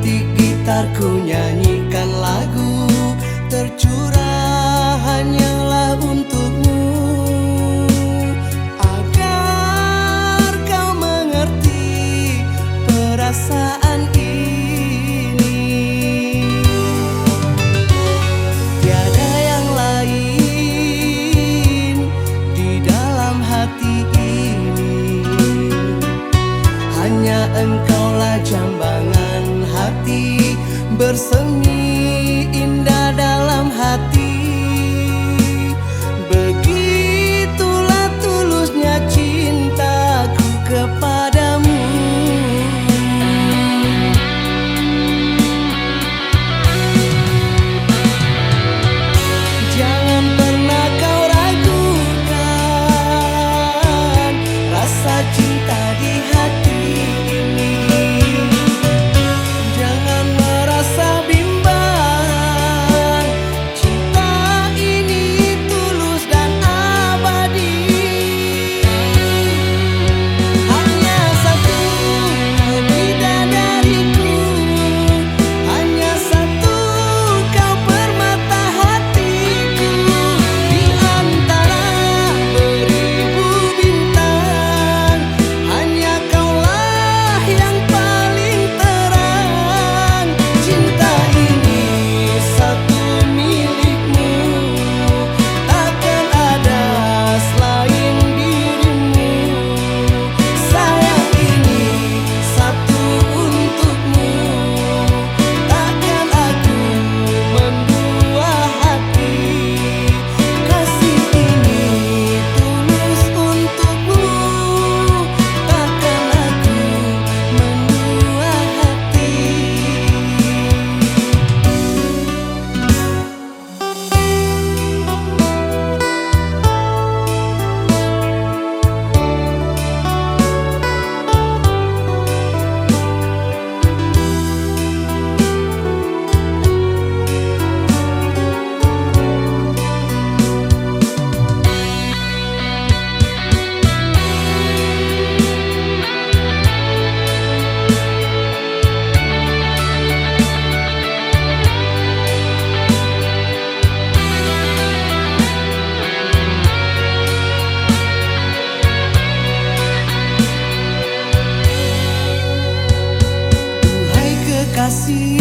detik gitarku nyanyikan lagu tercurah hanyalah untukmu, agar kau mengerti perasaan ini. Tiada yang lain di dalam hati ini, hanya engkaulah jambangan hati, bersemi indah dalam hati. Begitulah tulusnya cintaku kepadamu. Jangan pernah kau ragukan rasa cinta di hati ini. Jangan merasa bimbang, cinta ini tulus dan abadi. Hanya satu bidadariku, hanya satu kau permata hatiku. Di antara beribu bintang, hanya kaulah yang paling terang. Cinta ini satu milikmu, takkan ada selain dirimu. Sayang ini satu untukmu, takkan aku mendua hati. Kasih ini tulus untukmu, takkan aku mendua hati. Duhai kekasih